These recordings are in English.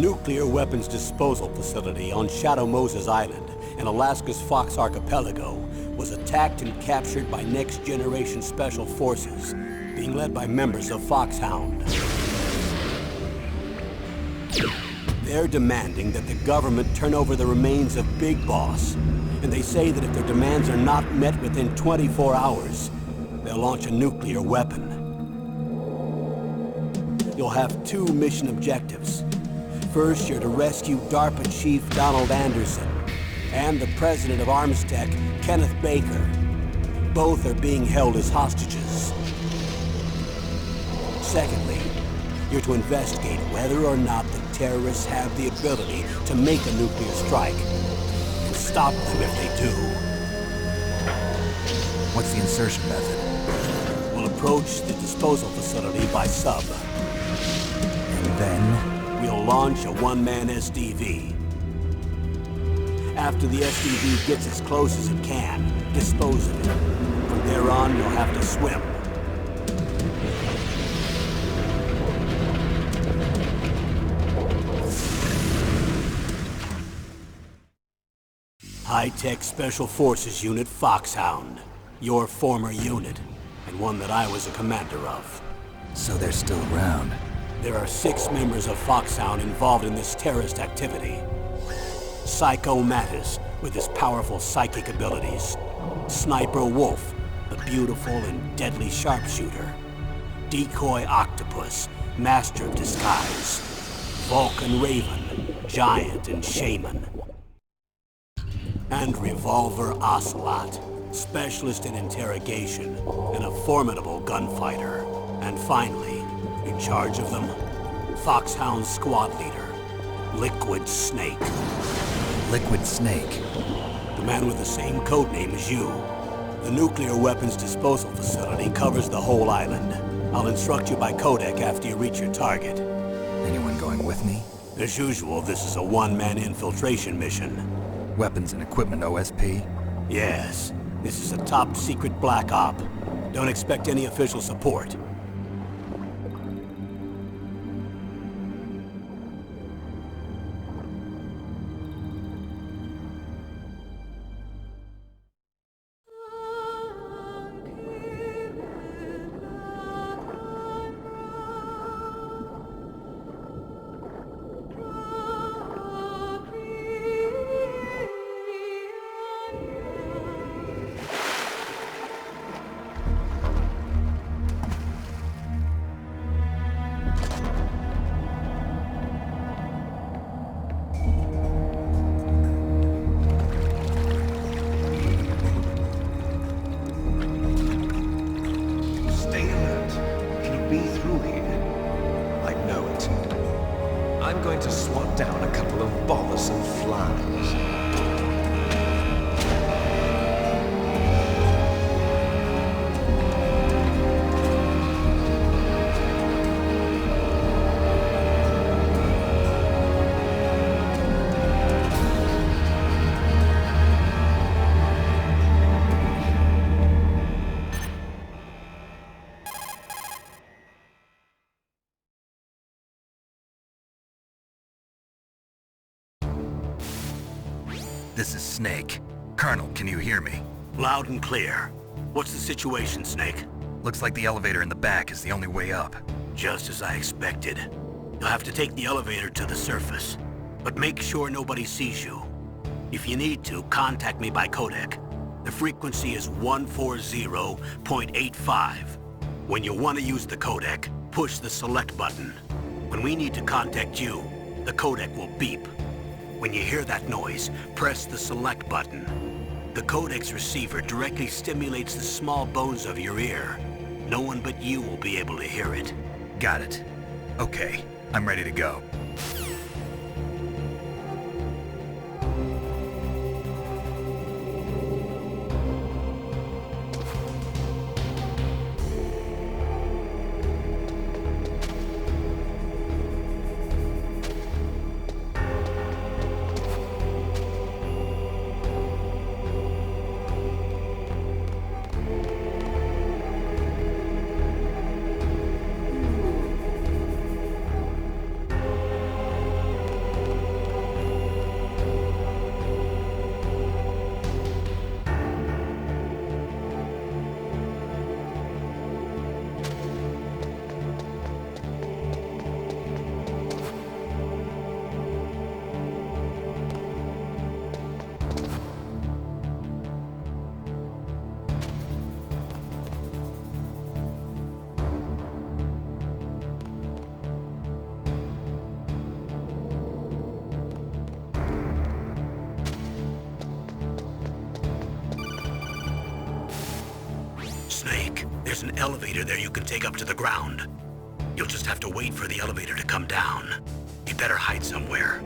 nuclear weapons disposal facility on Shadow Moses Island in Alaska's Fox Archipelago was attacked and captured by next-generation special forces, being led by members of Foxhound. They're demanding that the government turn over the remains of Big Boss, and they say that if their demands are not met within 24 hours, they'll launch a nuclear weapon. You'll have two mission objectives. First, you're to rescue DARPA Chief Donald Anderson and the President of Armstech, Kenneth Baker. Both are being held as hostages. Secondly, you're to investigate whether or not the terrorists have the ability to make a nuclear strike, and stop them if they do. What's the insertion method? We'll approach the disposal facility by sub. And then? We'll launch a one-man SDV. After the SDV gets as close as it can, dispose of it. From there on, you'll have to swim. High-Tech Special Forces Unit Foxhound. Your former unit, and one that I was a commander of. So they're still around. There are 6 members of Foxhound involved in this terrorist activity. Psycho Mattis, with his powerful psychic abilities. Sniper Wolf, the beautiful and deadly sharpshooter. Decoy Octopus, master of disguise. Vulcan Raven, giant and shaman. And Revolver Ocelot, specialist in interrogation and a formidable gunfighter. And finally, in charge of them, Foxhound squad leader, Liquid Snake. Liquid Snake? The man with the same codename as you. The nuclear weapons disposal facility covers the whole island. I'll instruct you by codec after you reach your target. Anyone going with me? As usual, this is a one-man infiltration mission. Weapons and equipment OSP? Yes. This is a top-secret black op. Don't expect any official support. I'm going to swat down a couple of bothersome flies. This is Snake. Colonel, can you hear me? Loud and clear. What's the situation, Snake? Looks like the elevator in the back is the only way up. Just as I expected. You'll have to take the elevator to the surface. But make sure nobody sees you. If you need to, contact me by codec. The frequency is 140.85. When you want to use the codec, push the select button. When we need to contact you, the codec will beep. When you hear that noise, press the select button. The codec's receiver directly stimulates the small bones of your ear. No one but you will be able to hear it. Got it. Okay, I'm ready to go. There's an elevator there you can take up to the ground. You'll just have to wait for the elevator to come down. You better hide somewhere.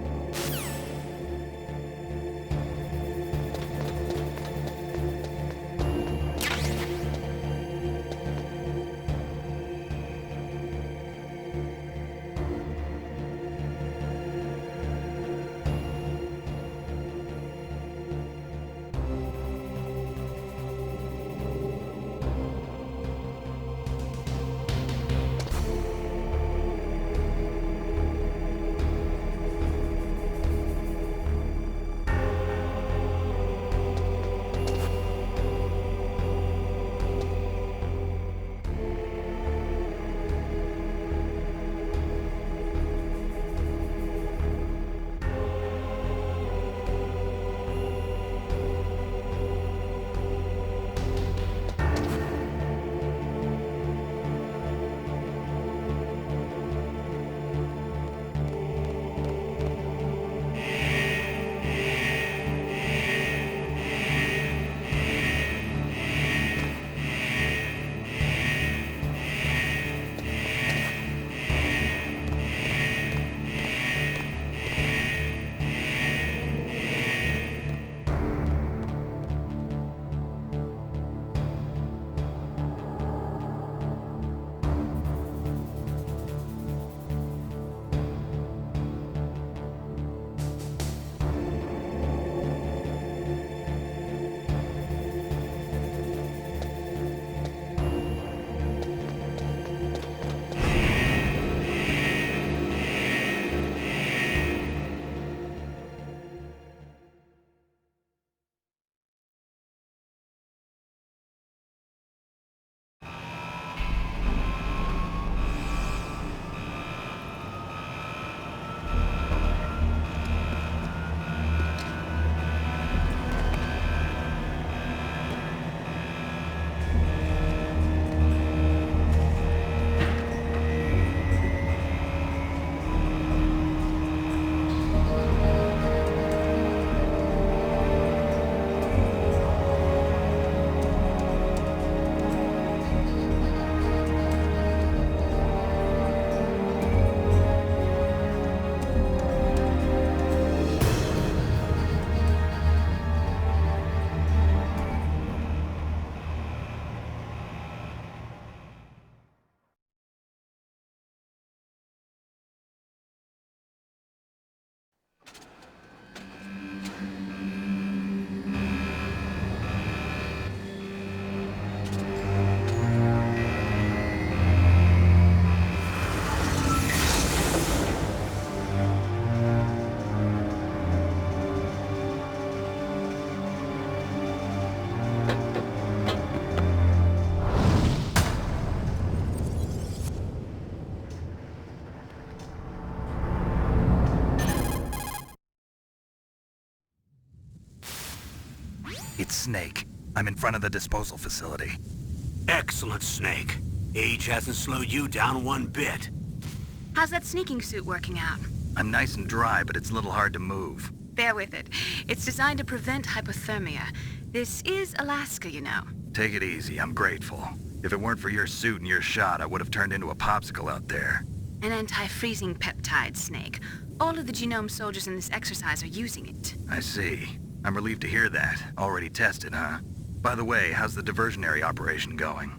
It's Snake. I'm in front of the disposal facility. Excellent, Snake. Age hasn't slowed you down one bit. How's that sneaking suit working out? I'm nice and dry, but it's a little hard to move. Bear with it. It's designed to prevent hypothermia. This is Alaska, you know. Take it easy, I'm grateful. If it weren't for your suit and your shot, I would have turned into a popsicle out there. An anti-freezing peptide, Snake. All of the genome soldiers in this exercise are using it. I see. I'm relieved to hear that. Already tested, huh? By the way, how's the diversionary operation going?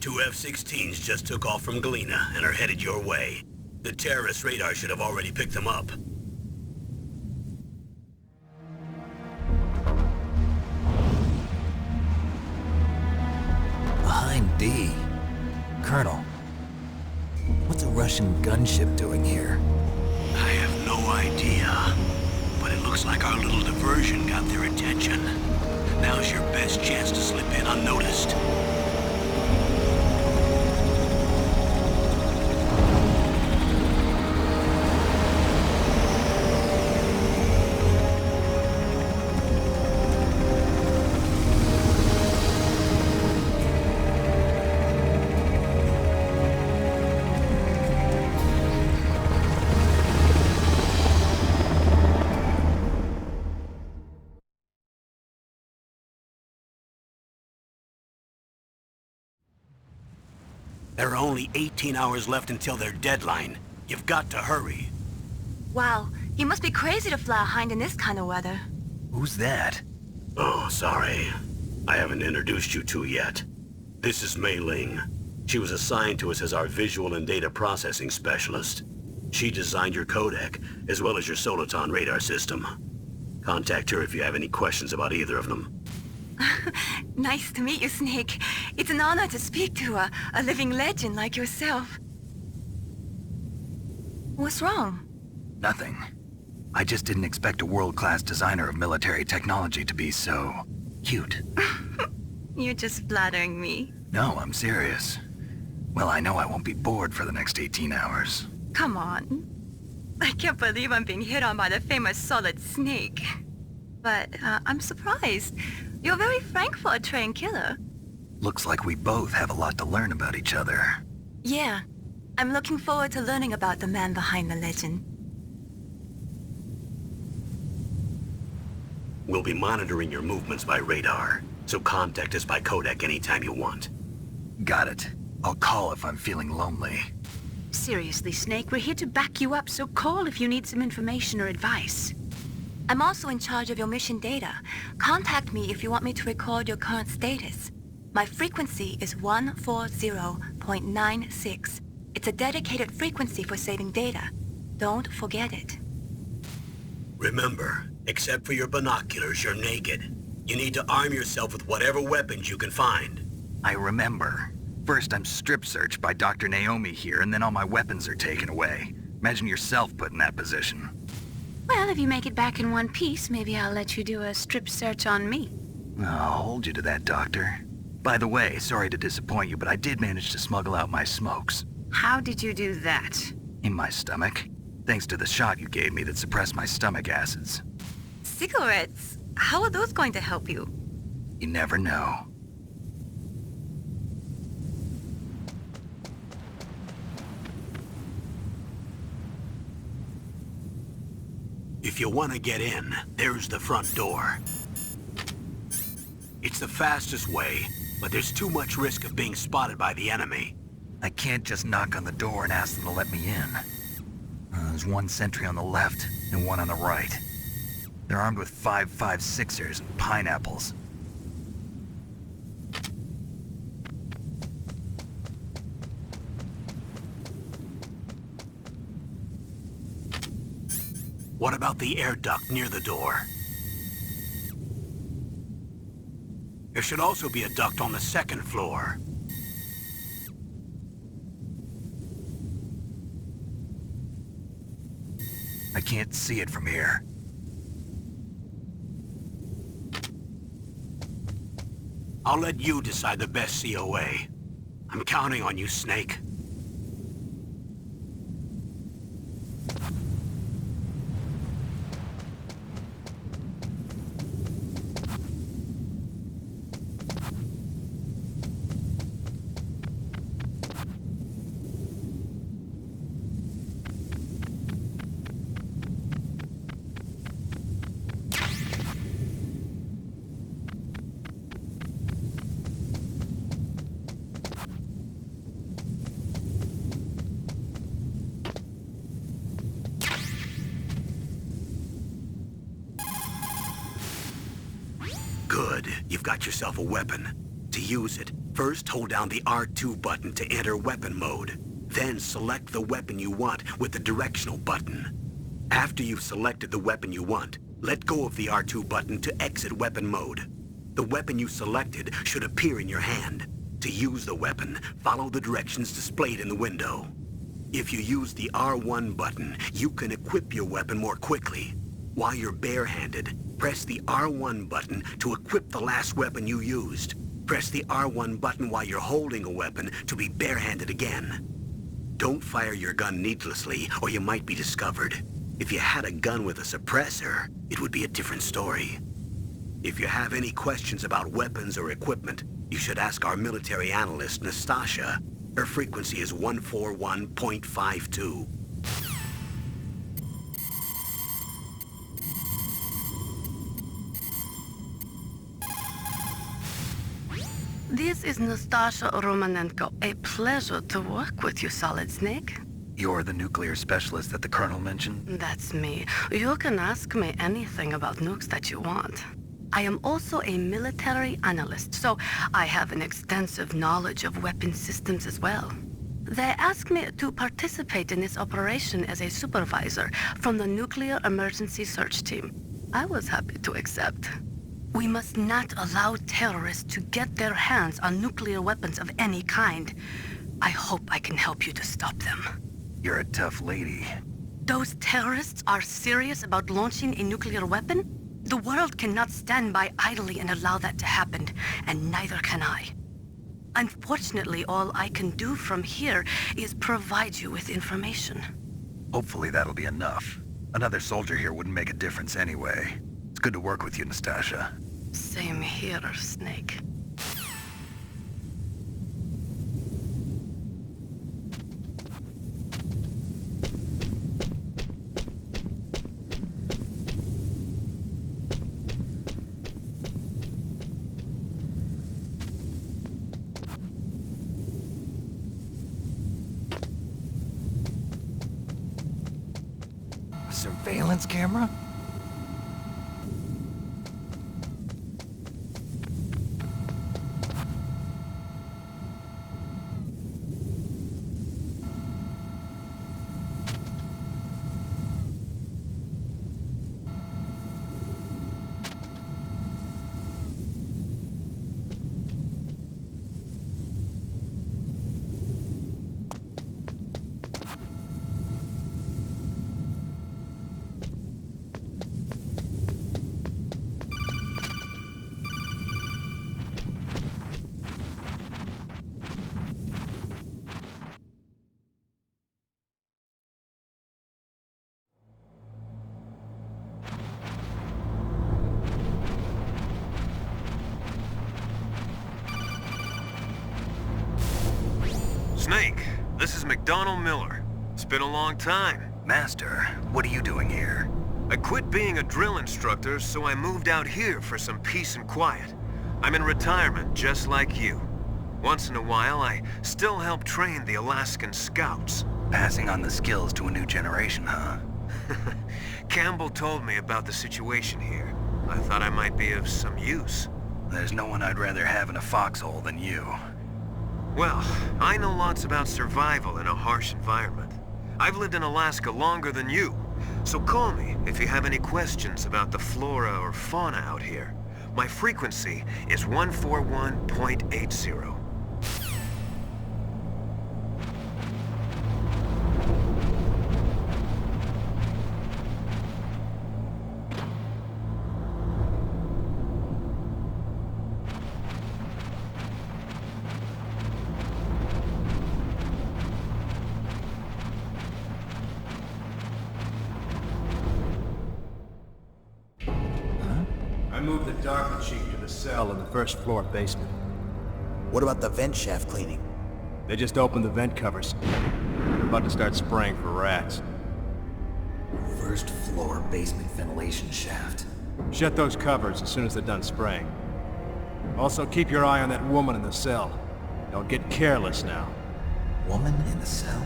2 F-16s just took off from Galena and are headed your way. The terrorist radar should have already picked them up. Behind D. Colonel, what's a Russian gunship doing here? I have no idea. But it looks like our little diversion got their attention. Now's your best chance to slip in unnoticed. There are only 18 hours left until their deadline. You've got to hurry. Wow, you must be crazy to fly a hind in this kind of weather. Who's that? Oh, sorry. I haven't introduced you two yet. This is Mei Ling. She was assigned to us as our visual and data processing specialist. She designed your codec, as well as your Soliton radar system. Contact her if you have any questions about either of them. Nice to meet you, Snake. It's an honor to speak to a living legend like yourself. What's wrong? Nothing. I just didn't expect a world-class designer of military technology to be so... cute. You're just flattering me. No, I'm serious. Well, I know I won't be bored for the next 18 hours. Come on. I can't believe I'm being hit on by the famous Solid Snake. But I'm surprised. You're very frank for a trained killer. Looks like we both have a lot to learn about each other. Yeah. I'm looking forward to learning about the man behind the legend. We'll be monitoring your movements by radar, so contact us by codec anytime you want. Got it. I'll call if I'm feeling lonely. Seriously, Snake, we're here to back you up, so call if you need some information or advice. I'm also in charge of your mission data. Contact me if you want me to record your current status. My frequency is 140.96. It's a dedicated frequency for saving data. Don't forget it. Remember, except for your binoculars, you're naked. You need to arm yourself with whatever weapons you can find. I remember. First I'm strip searched by Dr. Naomi here, and then all my weapons are taken away. Imagine yourself put in that position. Well, if you make it back in one piece, maybe I'll let you do a strip search on me. I'll hold you to that, Doctor. By the way, sorry to disappoint you, but I did manage to smuggle out my smokes. How did you do that? In my stomach. Thanks to the shot you gave me that suppressed my stomach acids. Cigarettes? How are those going to help you? You never know. If you want to get in, there's the front door. It's the fastest way, but there's too much risk of being spotted by the enemy. I can't just knock on the door and ask them to let me in. There's one sentry on the left and one on the right. They're armed with 5.56ers and pineapples. What about the air duct near the door? There should also be a duct on the second floor. I can't see it from here. I'll let you decide the best COA. I'm counting on you, Snake. Good. You've got yourself a weapon. To use it, first hold down the R2 button to enter weapon mode. Then select the weapon you want with the directional button. After you've selected the weapon you want, let go of the R2 button to exit weapon mode. The weapon you selected should appear in your hand. To use the weapon, follow the directions displayed in the window. If you use the R1 button, you can equip your weapon more quickly. While you're barehanded, press the R1 button to equip the last weapon you used. Press the R1 button while you're holding a weapon to be barehanded again. Don't fire your gun needlessly, or you might be discovered. If you had a gun with a suppressor, it would be a different story. If you have any questions about weapons or equipment, you should ask our military analyst, Nastasha. Her frequency is 141.52. This is Nastasha Romanenko. A pleasure to work with you, Solid Snake. You're the nuclear specialist that the Colonel mentioned? That's me. You can ask me anything about nukes that you want. I am also a military analyst, so I have an extensive knowledge of weapon systems as well. They asked me to participate in this operation as a supervisor from the Nuclear Emergency Search Team. I was happy to accept. We must not allow terrorists to get their hands on nuclear weapons of any kind. I hope I can help you to stop them. You're a tough lady. Those terrorists are serious about launching a nuclear weapon? The world cannot stand by idly and allow that to happen, and neither can I. Unfortunately, all I can do from here is provide you with information. Hopefully that'll be enough. Another soldier here wouldn't make a difference anyway. It's good to work with you, Nastasha. Same here, Snake. A surveillance camera? Snake, this is McDonald Miller. It's been a long time. Master, what are you doing here? I quit being a drill instructor, so I moved out here for some peace and quiet. I'm in retirement, just like you. Once in a while, I still help train the Alaskan Scouts. Passing on the skills to a new generation, huh? Campbell told me about the situation here. I thought I might be of some use. There's no one I'd rather have in a foxhole than you. Well, I know lots about survival in a harsh environment. I've lived in Alaska longer than you, so call me if you have any questions about the flora or fauna out here. My frequency is 141.80. I moved the DARPA chief to the cell in the first floor basement. What about the vent shaft cleaning? They just opened the vent covers. They're about to start spraying for rats. First floor basement ventilation shaft. Shut those covers as soon as they're done spraying. Also, keep your eye on that woman in the cell. Don't get careless now. Woman in the cell?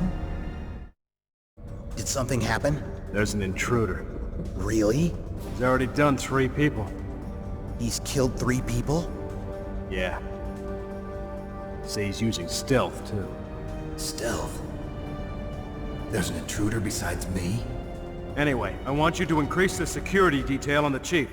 Did something happen? There's an intruder. Really? He's already done 3 people. He's killed 3 people? Yeah. Say he's using stealth, too. Stealth? There's an intruder besides me? Anyway, I want you to increase the security detail on the chief.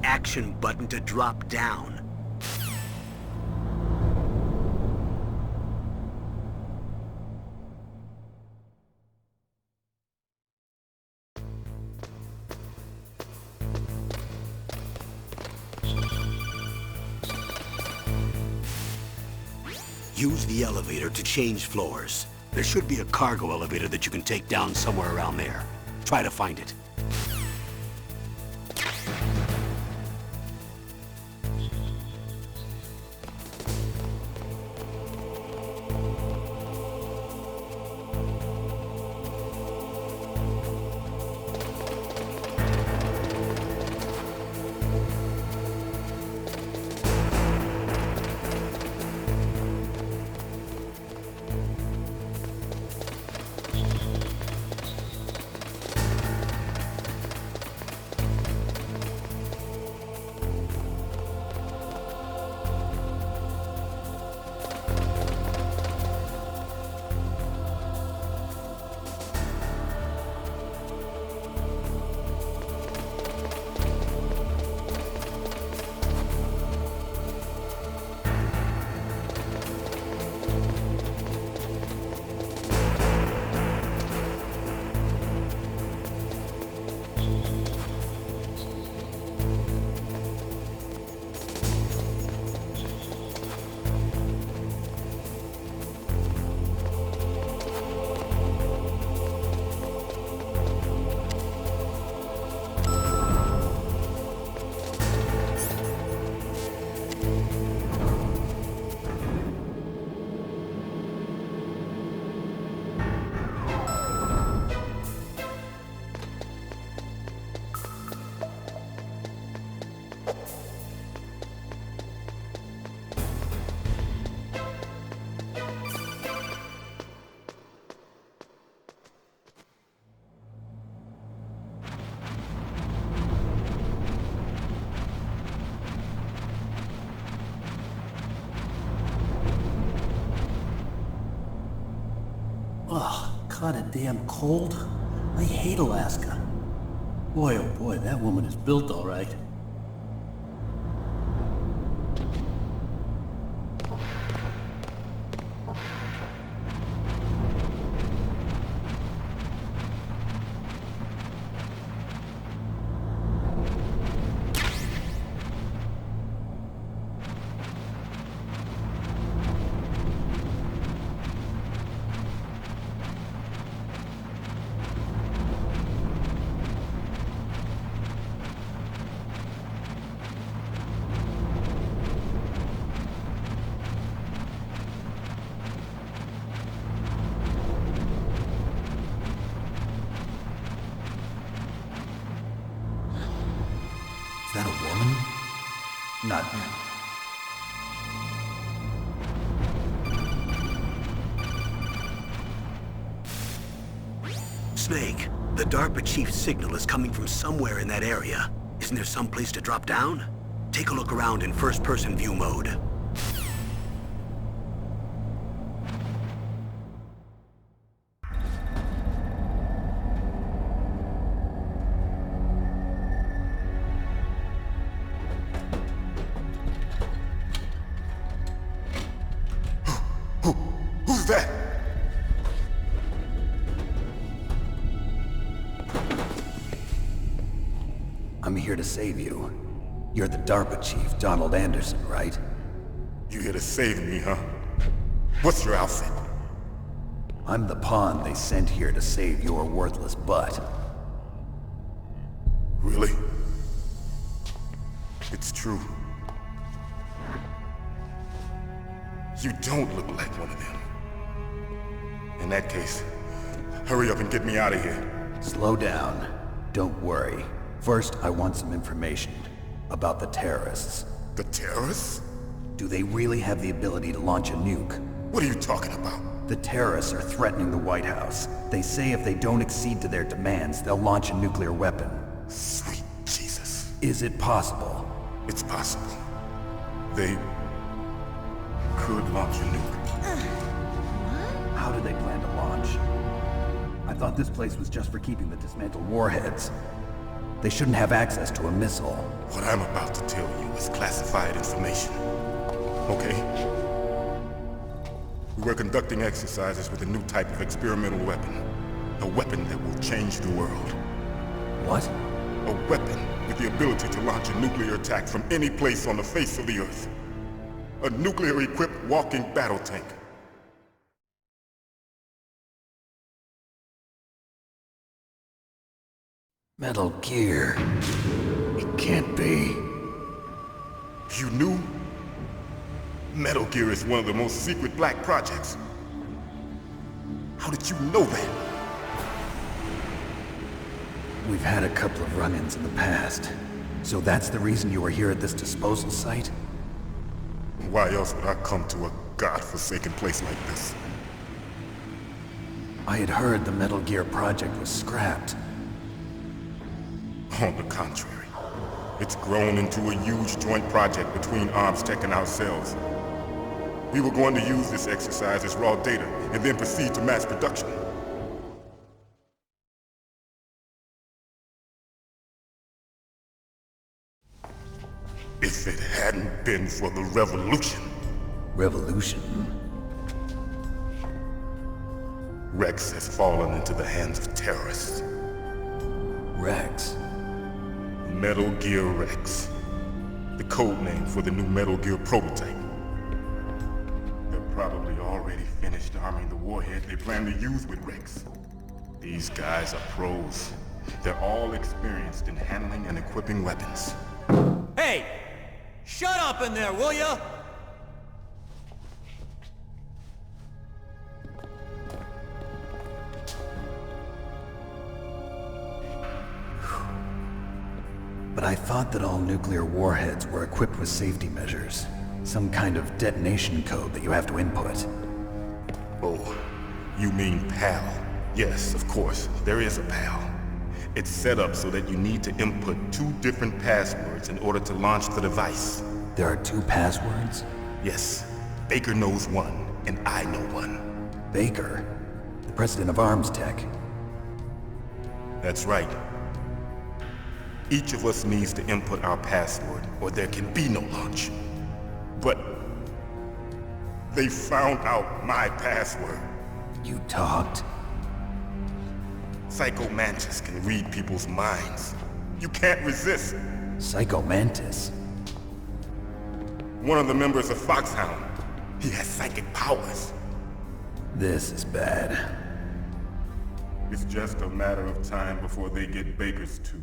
action button to drop down. Use the elevator to change floors. There should be a cargo elevator that you can take down somewhere around there. Try to find it. Ugh, kinda damn cold. I hate Alaska. Boy, oh boy, that woman is built all right. Is that a woman? Not... Snake, the DARPA chief's signal is coming from somewhere in that area. Isn't there some place to drop down? Take a look around in first-person view mode. Who's that? I'm here to save you. You're the DARPA chief, Donald Anderson, right? You here to save me, huh? What's your outfit? I'm the pawn they sent here to save your worthless butt. Really? It's true. You don't look like one of them. In that case, hurry up and get me out of here. Slow down. Don't worry. First, I want some information about the terrorists. The terrorists? Do they really have the ability to launch a nuke? What are you talking about? The terrorists are threatening the White House. They say if they don't accede to their demands, they'll launch a nuclear weapon. Sweet Jesus. Is it possible? It's possible. They could launch a nuke. How do they plan to launch? I thought this place was just for keeping the dismantled warheads. They shouldn't have access to a missile. What I'm about to tell you is classified information. Okay? We were conducting exercises with a new type of experimental weapon. A weapon that will change the world. What? A weapon with the ability to launch a nuclear attack from any place on the face of the Earth. A nuclear-equipped walking battle tank. Metal Gear. It can't be. You knew? Metal Gear is one of the most secret black projects. How did you know that? We've had a couple of run-ins in the past. So that's the reason you were here at this disposal site? Why else would I come to a godforsaken place like this? I had heard the Metal Gear project was scrapped. On the contrary, it's grown into a huge joint project between ArmsTech and ourselves. We were going to use this exercise as raw data and then proceed to mass production. If it hadn't been for the revolution. Revolution? Rex has fallen into the hands of terrorists. Rex? Metal Gear Rex. The code name for the new Metal Gear prototype. They're probably already finished arming the warhead they plan to use with Rex. These guys are pros. They're all experienced in handling and equipping weapons. Hey! Shut up in there, will ya? But I thought that all nuclear warheads were equipped with safety measures. Some kind of detonation code that you have to input. Oh, you mean PAL? Yes, of course, there is a PAL. It's set up so that you need to input 2 different passwords in order to launch the device. There are 2 passwords? Yes. Baker knows one, and I know one. Baker? The president of ArmsTech? That's right. Each of us needs to input our password, or there can be no launch. But they found out my password. You talked? Psycho Mantis can read people's minds. You can't resist. Psycho Mantis? One of the members of Foxhound. He has psychic powers. This is bad. It's just a matter of time before they get Baker's too.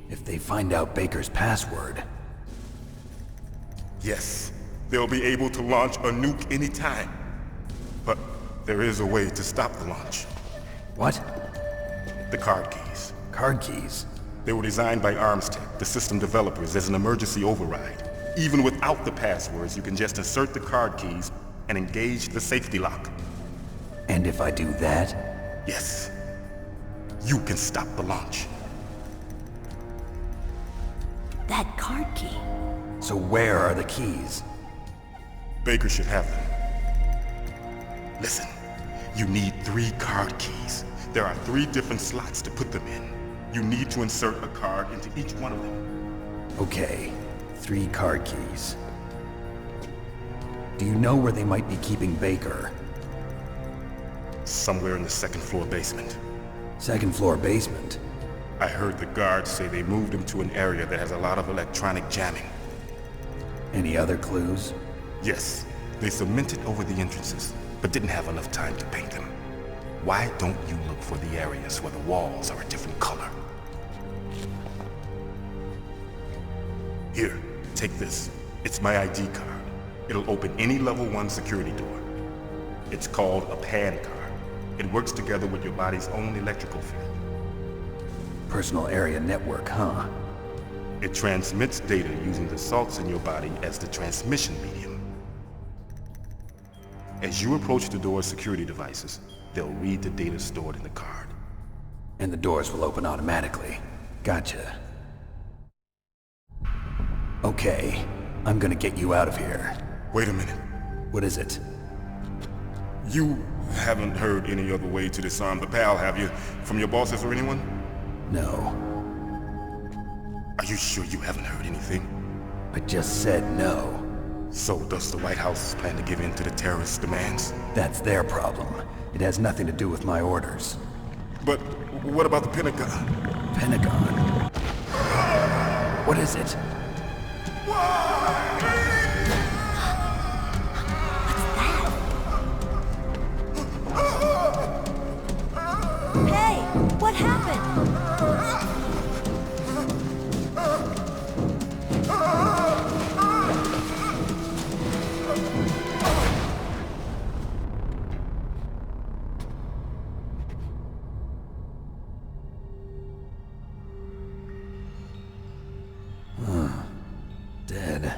If they find out Baker's password... Yes, they'll be able to launch a nuke anytime. But there is a way to stop the launch. What? The card keys. Card keys? They were designed by ArmsTech, the system developers, as an emergency override. Even without the passwords, you can just insert the card keys and engage the safety lock. And if I do that? Yes. You can stop the launch. That card key. So where are the keys? Baker should have them. Listen, you need 3 card keys. There are 3 different slots to put them in. You need to insert a card into each one of them. Okay, 3 card keys. Do you know where they might be keeping Baker? Somewhere in the 2nd floor basement. 2nd floor basement? I heard the guards say they moved him to an area that has a lot of electronic jamming. Any other clues? Yes. They cemented over the entrances, but didn't have enough time to paint them. Why don't you look for the areas where the walls are a different color? Here, take this. It's my ID card. It'll open any level 1 security door. It's called a PAN card. It works together with your body's own electrical field. Personal area network, huh? It transmits data using the salts in your body as the transmission medium. As you approach the door's security devices, they'll read the data stored in the card. And the doors will open automatically. Gotcha. Okay, I'm gonna get you out of here. Wait a minute. What is it? You Haven't heard any other way to disarm the PAL, have you? From your bosses or anyone? No. Are you sure you haven't heard anything? I just said no. So does the White House plan to give in to the terrorists' demands? That's their problem. It has nothing to do with my orders. But what about the Pentagon? Pentagon? What is it? Hey, what happened? Dead.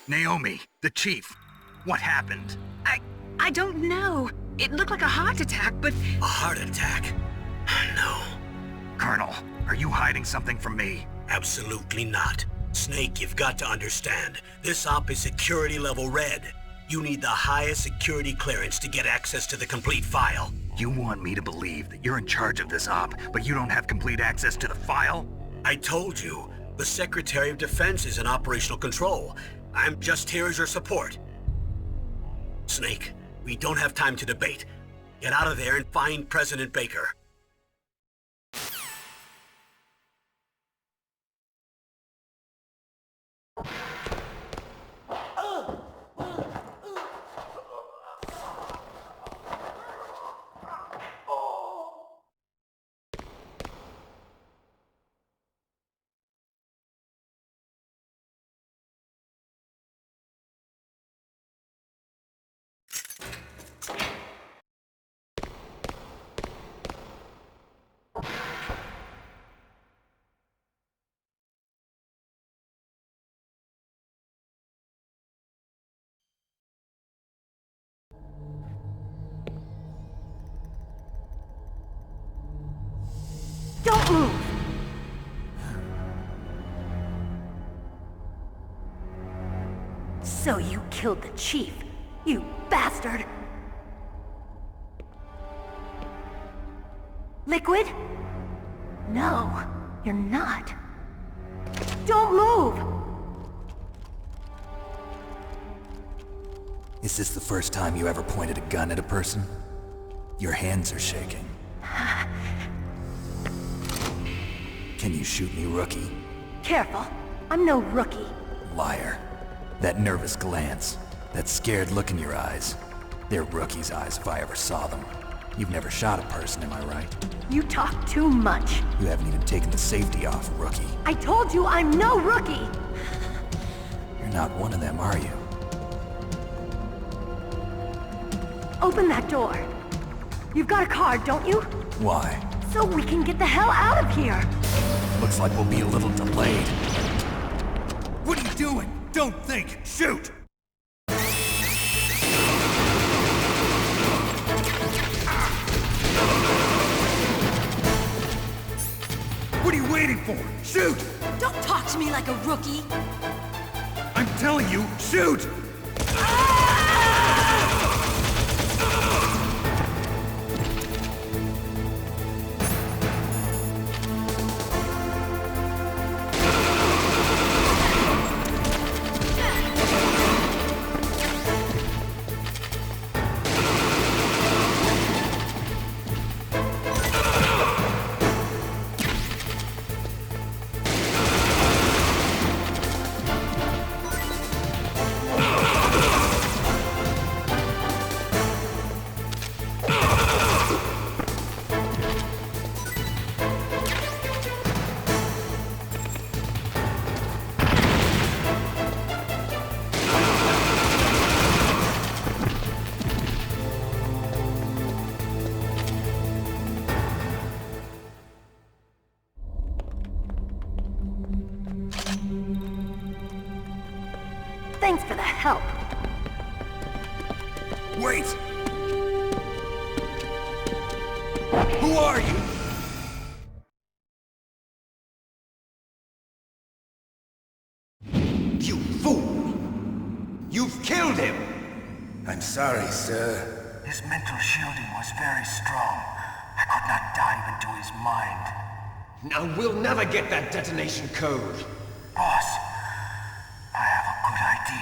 Naomi, the chief. What happened? I don't know. It looked like a heart attack, but... A heart attack? No. Colonel, are you hiding something from me? Absolutely not. Snake, you've got to understand. This op is security level red. You need the highest security clearance to get access to the complete file. You want me to believe that you're in charge of this op, but you don't have complete access to the file? I told you, the Secretary of Defense is in operational control. I'm just here as your support. Snake, we don't have time to debate. Get out of there and find President Baker. Don't move! So you killed the chief, you bastard! Liquid? No, you're not. Don't move! Is this the first time you ever pointed a gun at a person? Your hands are shaking. Can you shoot me, rookie? Careful, I'm no rookie. Liar. That nervous glance, that scared look in your eyes. They're rookie's eyes if I ever saw them. You've never shot a person, am I right? You talk too much. You haven't even taken the safety off, rookie. I told you I'm no rookie! You're not one of them, are you? Open that door. You've got a card, don't you? Why? So we can get the hell out of here! Looks like we'll be a little delayed. What are you doing? Don't think! Shoot! What are you waiting for? Shoot! Don't talk to me like a rookie! I'm telling you, shoot! Thanks for the help. Wait! Who are you? sorry, sir. His mental shielding was very strong. I could not dive into his mind. Now we'll never get that detonation code. Boss, I have a good idea.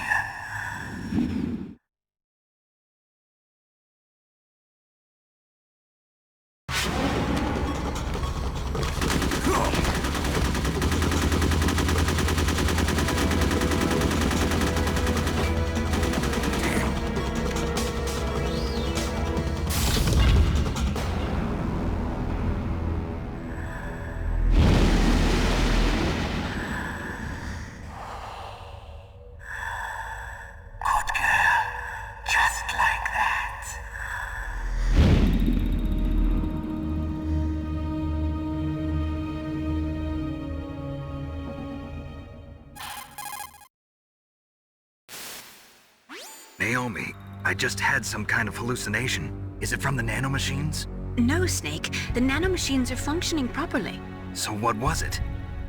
Naomi, I just had some kind of hallucination. Is it from the nanomachines? No, Snake. The nanomachines are functioning properly. So what was it?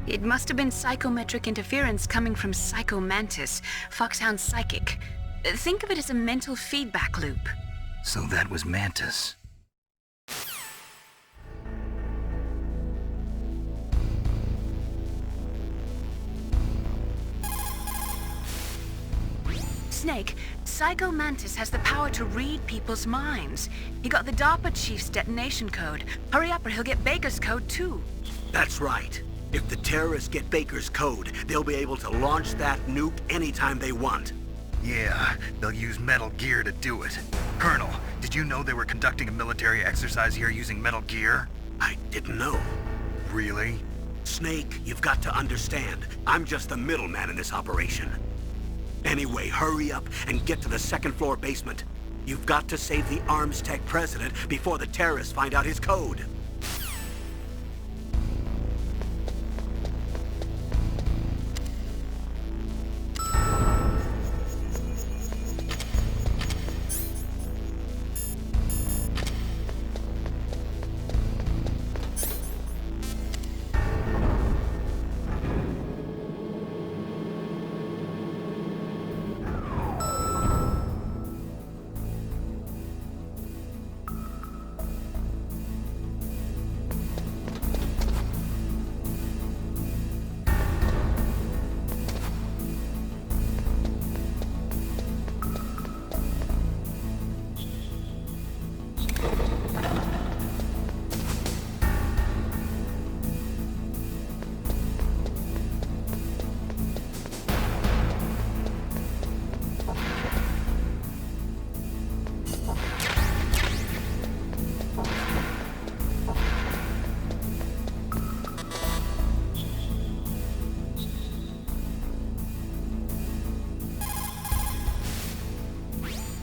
It must have been psychometric interference coming from Psycho Mantis, Foxhound's psychic. Think of it as a mental feedback loop. So that was Mantis. Snake, Psycho Mantis has the power to read people's minds. He got the DARPA chief's detonation code. Hurry up or he'll get Baker's code too. That's right. If the terrorists get Baker's code, they'll be able to launch that nuke anytime they want. Yeah, they'll use Metal Gear to do it. Colonel, did you know they were conducting a military exercise here using Metal Gear? I didn't know. Really? Snake, you've got to understand. I'm just the middleman in this operation. Anyway, hurry up and get to the second-floor basement. You've got to save the Arms Tech president before the terrorists find out his code.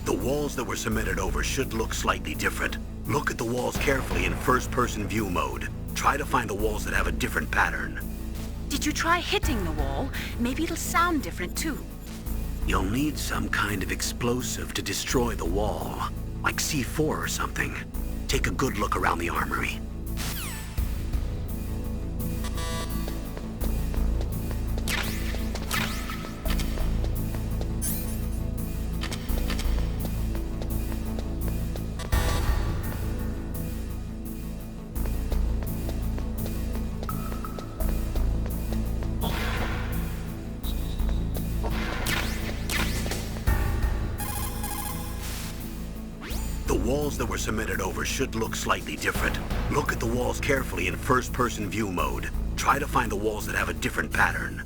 The walls that were cemented over should look slightly different. Look at the walls carefully in first-person view mode. Try to find the walls that have a different pattern. Did you try hitting the wall? Maybe it'll sound different too. You'll need some kind of explosive to destroy the wall, like C4 or something. Take a good look around the armory. The walls that were cemented over should look slightly different. Look at the walls carefully in first-person view mode. Try to find the walls that have a different pattern.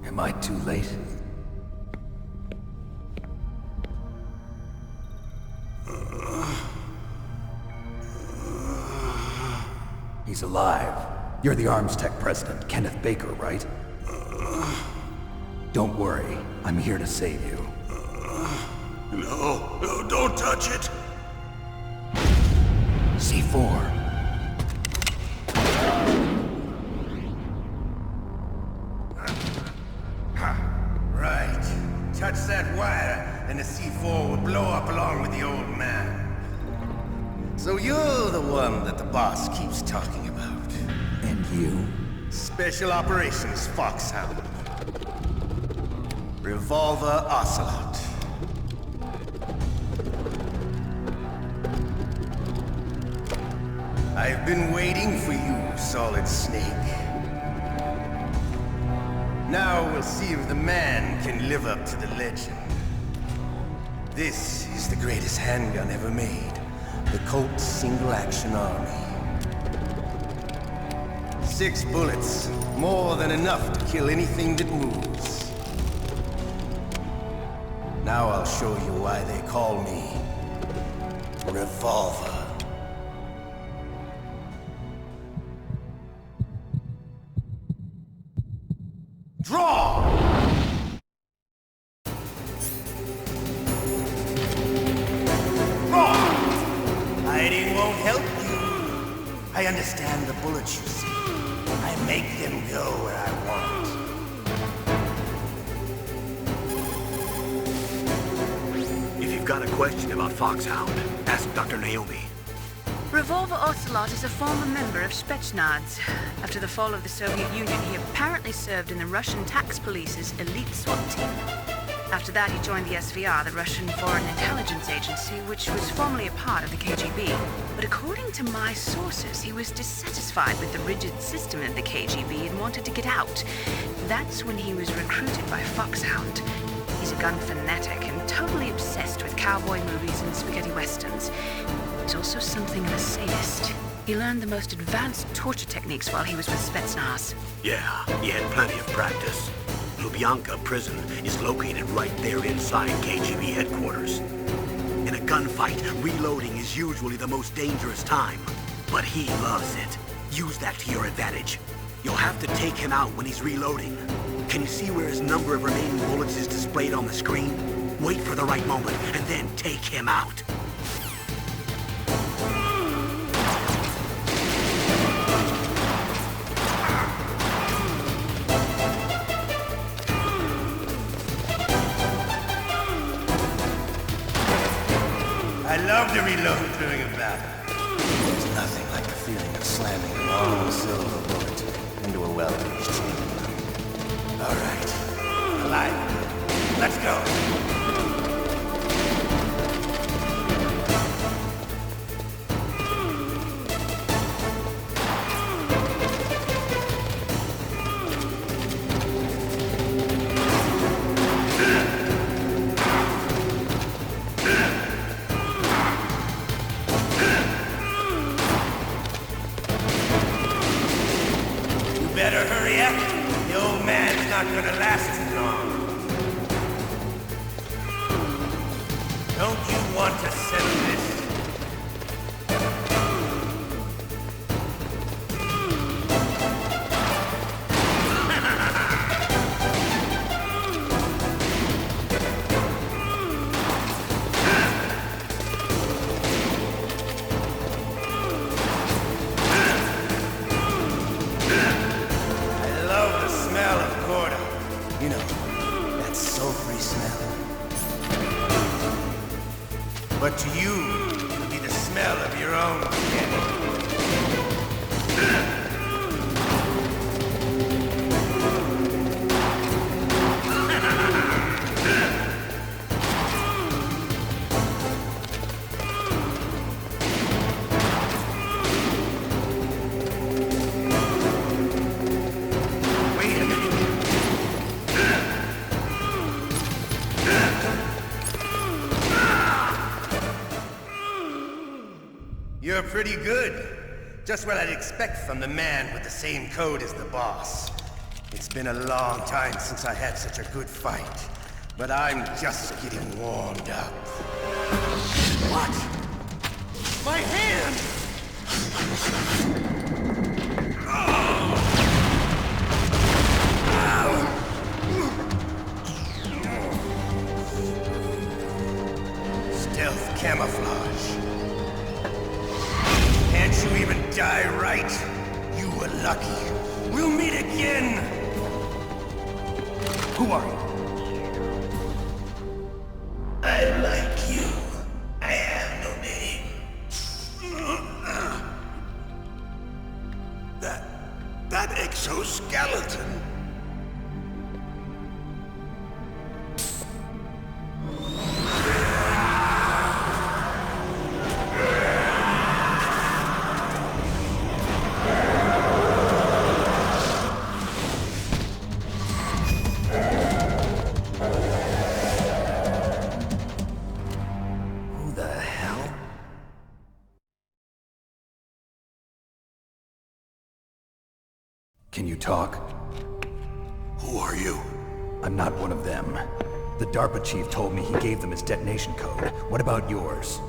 Am I too late? He's alive. You're the Arms Tech president, Kenneth Baker, right? Don't worry. I'm here to save you. No, don't touch it! C4. Right. Touch that wire, and the C4 will blow up along with the old man. So you're the one that the boss keeps talking about. And you? Special Operations Foxhound. Revolver Ocelot. I've been waiting for you, Solid Snake. Now we'll see if the man can live up to the legend. This is the greatest handgun ever made. The Colt Single Action Army. 6 bullets, more than enough to kill anything that moves. Now I'll show you why they call me Revolver. Draw! Hiding won't help you. I understand the bullets you see. I make them go where I want. If you've got a question about Foxhound, ask Dr. Naomi. Revolver Ocelot is a former member of Spetsnaz. After the fall of the Soviet Union, he apparently served in the Russian tax police's elite SWAT team. After that, he joined the SVR, the Russian Foreign Intelligence Agency, which was formerly a part of the KGB. But according to my sources, he was dissatisfied with the rigid system of the KGB and wanted to get out. That's when he was recruited by Foxhound. He's a gun fanatic and totally obsessed with cowboy movies and spaghetti westerns. He's also something of a sadist. He learned the most advanced torture techniques while he was with Spetsnaz. Yeah, he had plenty of practice. Lubyanka prison is located right there inside KGB headquarters. In a gunfight, reloading is usually the most dangerous time. But he loves it. Use that to your advantage. You'll have to take him out when he's reloading. Can you see where his number of remaining bullets is displayed on the screen? Wait for the right moment, and then take him out. I love to reload during a battle. There's nothing like the feeling of slamming a long silver bullet into a well-greased chamber. All right, alive. Let's go. Better hurry up. The old man's not gonna last too long. Don't you want to settle this? You know, that sulfury smell. But to you, it'll be the smell of your own death. You're pretty good. Just what I'd expect from the man with the same code as the boss. It's been a long time since I had such a good fight, but I'm just getting warmed up. What? My hand! Stealth camouflage. Can't you even die right? You were lucky. We'll meet again! Who are you? I like you. I have no name. That exoskeleton. Who the hell? Can you talk? Who are you? I'm not one of them. The DARPA chief told me he gave them his detonation code. What about yours?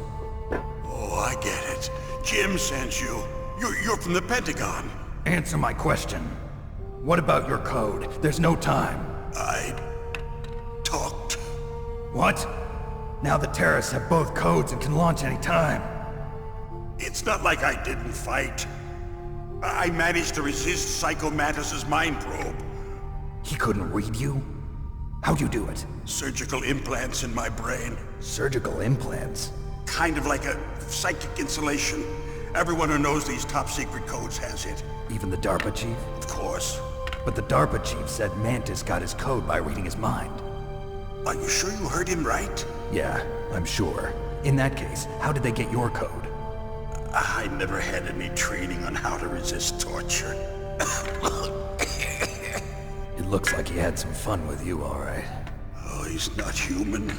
Oh, I get it. Jim sent you. You're from the Pentagon. Answer my question. What about your code? There's no time. I talked. What? Now the terrorists have both codes and can launch any time. It's not like I didn't fight. I managed to resist Psycho Mantis's mind probe. He couldn't read you? How'd you do it? Surgical implants in my brain. Surgical implants? Kind of like a psychic insulation. Everyone who knows these top secret codes has it. Even the DARPA chief? Of course. But the DARPA chief said Mantis got his code by reading his mind. Are you sure you heard him right? Yeah, I'm sure. In that case, how did they get your code? I never had any training on how to resist torture. It looks like he had some fun with you, all right. Oh, he's not human.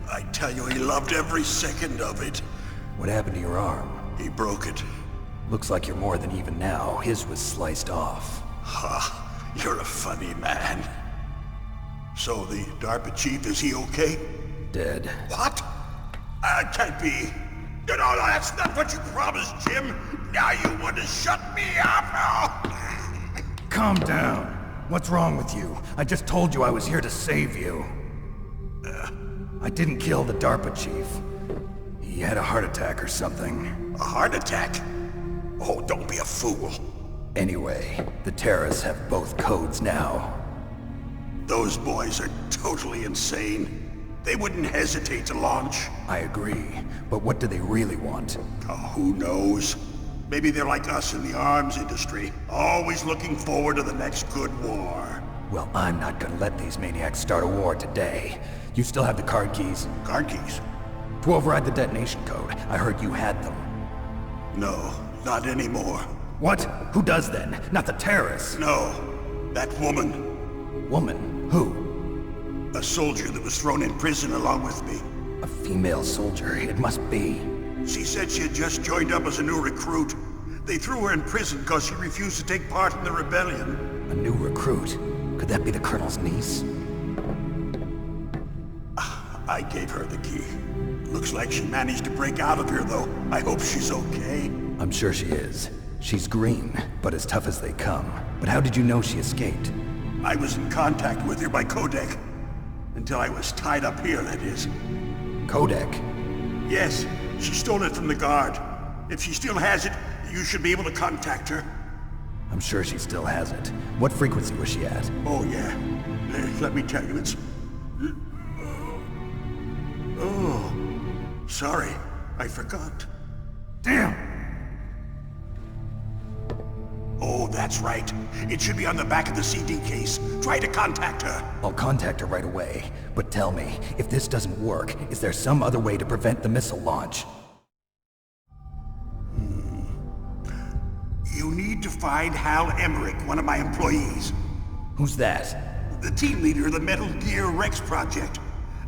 I tell you, he loved every second of it. What happened to your arm? He broke it. Looks like you're more than even now. His was sliced off. Ha, you're a funny man. So the DARPA chief, is he okay? Dead. What? Can't be. No, that's not what you promised, Jim. Now you want to shut me up? Calm down. What's wrong with you? I just told you I was here to save you. I didn't kill the DARPA chief. He had a heart attack or something. A heart attack? Oh, don't be a fool. Anyway, the terrorists have both codes now. Those boys are totally insane. They wouldn't hesitate to launch. I agree, but what do they really want? Oh, who knows? Maybe they're like us in the arms industry, always looking forward to the next good war. Well, I'm not gonna let these maniacs start a war today. You still have the card keys? Card keys? To override the detonation code. I heard you had them. No, not anymore. What? Who does then? Not the terrorists? No, that woman. Woman? Who? A soldier that was thrown in prison along with me. A female soldier, it must be. She said she had just joined up as a new recruit. They threw her in prison because she refused to take part in the rebellion. A new recruit? Could that be the Colonel's niece? I gave her the key. Looks like she managed to break out of here, though. I hope she's okay. I'm sure she is. She's green, but as tough as they come. But how did you know she escaped? I was in contact with her by codec. Until I was tied up here, that is. Codec? Yes, she stole it from the guard. If she still has it, you should be able to contact her. I'm sure she still has it. What frequency was she at? Oh, yeah. Let me tell you, it's... Oh, sorry. I forgot. Damn! Oh, that's right. It should be on the back of the CD case. Try to contact her. I'll contact her right away. But tell me, if this doesn't work, is there some other way to prevent the missile launch? You need to find Hal Emmerich, one of my employees. Who's that? The team leader of the Metal Gear Rex project.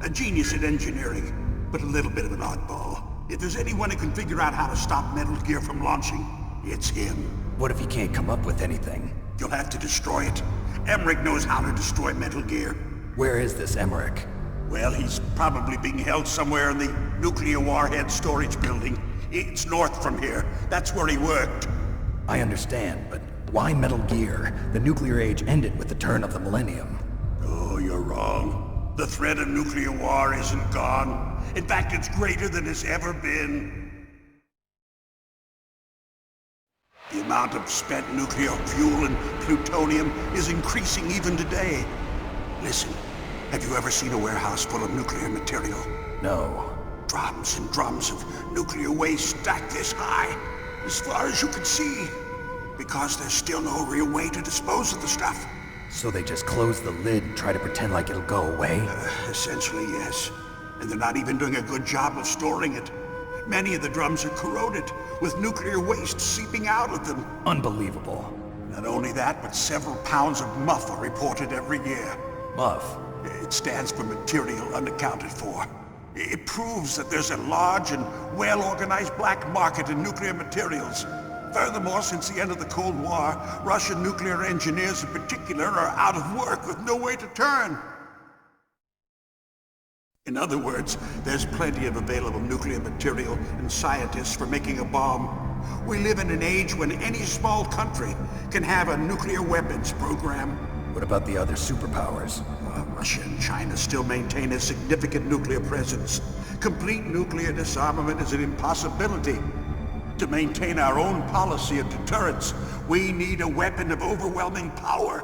A genius at engineering, but a little bit of an oddball. If there's anyone who can figure out how to stop Metal Gear from launching, it's him. What if he can't come up with anything? You'll have to destroy it. Emmerich knows how to destroy Metal Gear. Where is this Emmerich? Well, he's probably being held somewhere in the nuclear warhead storage building. It's north from here. That's where he worked. I understand, but why Metal Gear? The nuclear age ended with the turn of the millennium. Oh, you're wrong. The threat of nuclear war isn't gone. In fact, it's greater than it's ever been. The amount of spent nuclear fuel and plutonium is increasing even today. Listen, have you ever seen a warehouse full of nuclear material? No. Drums and drums of nuclear waste stacked this high, as far as you can see. Because there's still no real way to dispose of the stuff. So they just close the lid and try to pretend like it'll go away? Essentially, yes. And they're not even doing a good job of storing it. Many of the drums are corroded, with nuclear waste seeping out of them. Unbelievable. Not only that, but several pounds of MUF are reported every year. MUF? It stands for material unaccounted for. It proves that there's a large and well-organized black market in nuclear materials. Furthermore, since the end of the Cold War, Russian nuclear engineers in particular are out of work with no way to turn. In other words, there's plenty of available nuclear material and scientists for making a bomb. We live in an age when any small country can have a nuclear weapons program. What about the other superpowers? Russia and China still maintain a significant nuclear presence. Complete nuclear disarmament is an impossibility. To maintain our own policy of deterrence, we need a weapon of overwhelming power.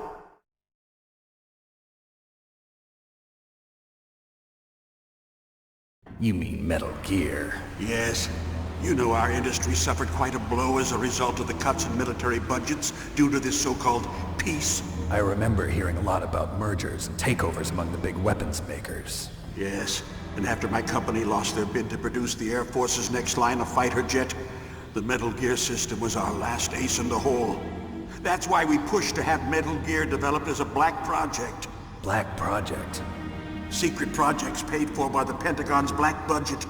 You mean Metal Gear? Yes. You know our industry suffered quite a blow as a result of the cuts in military budgets due to this so-called peace. I remember hearing a lot about mergers and takeovers among the big weapons makers. Yes, and after my company lost their bid to produce the Air Force's next line of fighter jet, the Metal Gear system was our last ace in the hole. That's why we pushed to have Metal Gear developed as a black project. Black project? Secret projects paid for by the Pentagon's black budget.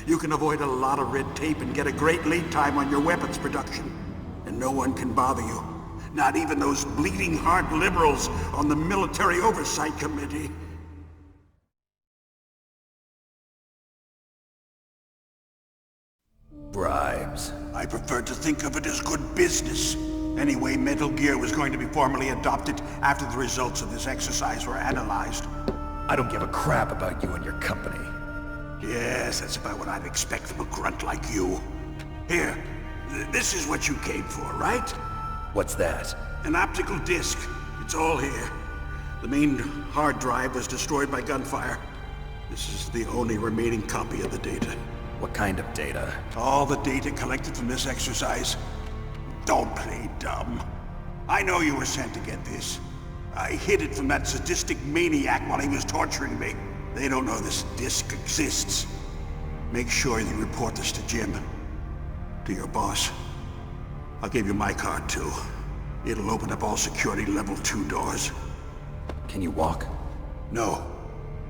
You can avoid a lot of red tape and get a great lead time on your weapons production. And no one can bother you. Not even those bleeding heart liberals on the Military Oversight Committee. Bribes. I prefer to think of it as good business. Anyway, Metal Gear was going to be formally adopted after the results of this exercise were analyzed. I don't give a crap about you and your company. Yes, that's about what I'd expect from a grunt like you. Here, this is what you came for, right? What's that? An optical disc. It's all here. The main hard drive was destroyed by gunfire. This is the only remaining copy of the data. What kind of data? All the data collected from this exercise. Don't play dumb. I know you were sent to get this. I hid it from that sadistic maniac while he was torturing me. They don't know this disc exists. Make sure you report this to Jim. To your boss. I'll give you my card too. It'll open up all security level 2 doors. Can you walk? No.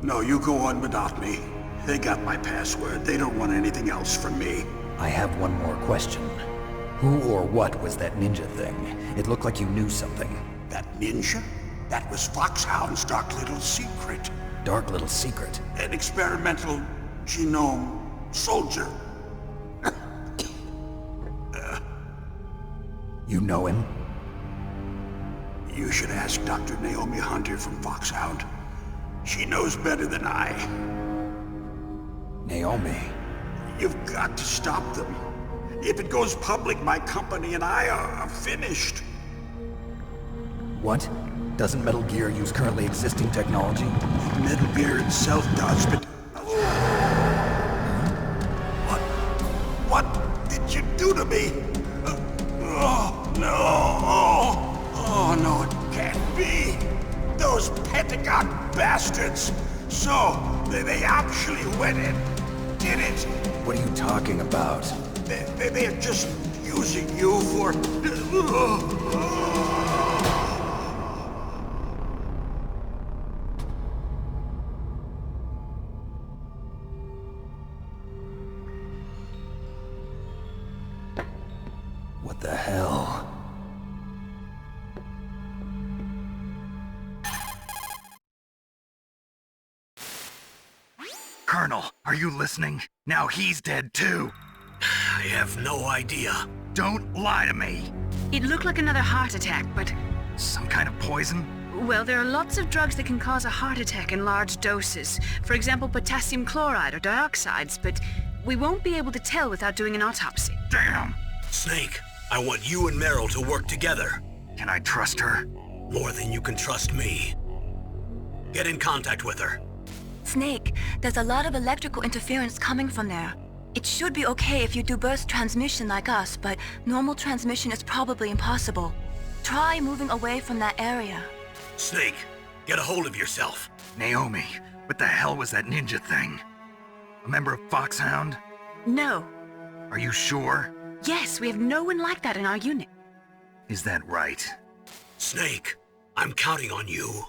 No, you go on without me. They got my password. They don't want anything else from me. I have one more question. Who or what was that ninja thing? It looked like you knew something. That ninja? That was Foxhound's dark little secret. Dark little secret? An experimental genome soldier. You know him? You should ask Dr. Naomi Hunter from Foxhound. She knows better than I. Naomi? You've got to stop them. If it goes public, my company and I are finished. What? Doesn't Metal Gear use currently existing technology? Metal Gear itself does, but... What did you do to me? Oh, no. Oh, no, it can't be. Those Pentagon bastards. So, they actually went and did it. What are you talking about? They're just using you for... What the hell? Colonel, are you listening? Now he's dead too. I have no idea. Don't lie to me. It looked like another heart attack, but... Some kind of poison? Well, there are lots of drugs that can cause a heart attack in large doses. For example, potassium chloride or dioxides, but we won't be able to tell without doing an autopsy. Damn! Snake, I want you and Meryl to work together. Can I trust her? More than you can trust me. Get in contact with her. Snake, there's a lot of electrical interference coming from there. It should be okay if you do burst transmission like us, but normal transmission is probably impossible. Try moving away from that area. Snake, get a hold of yourself. Naomi, what the hell was that ninja thing? A member of Foxhound? No. Are you sure? Yes, we have no one like that in our unit. Is that right? Snake, I'm counting on you.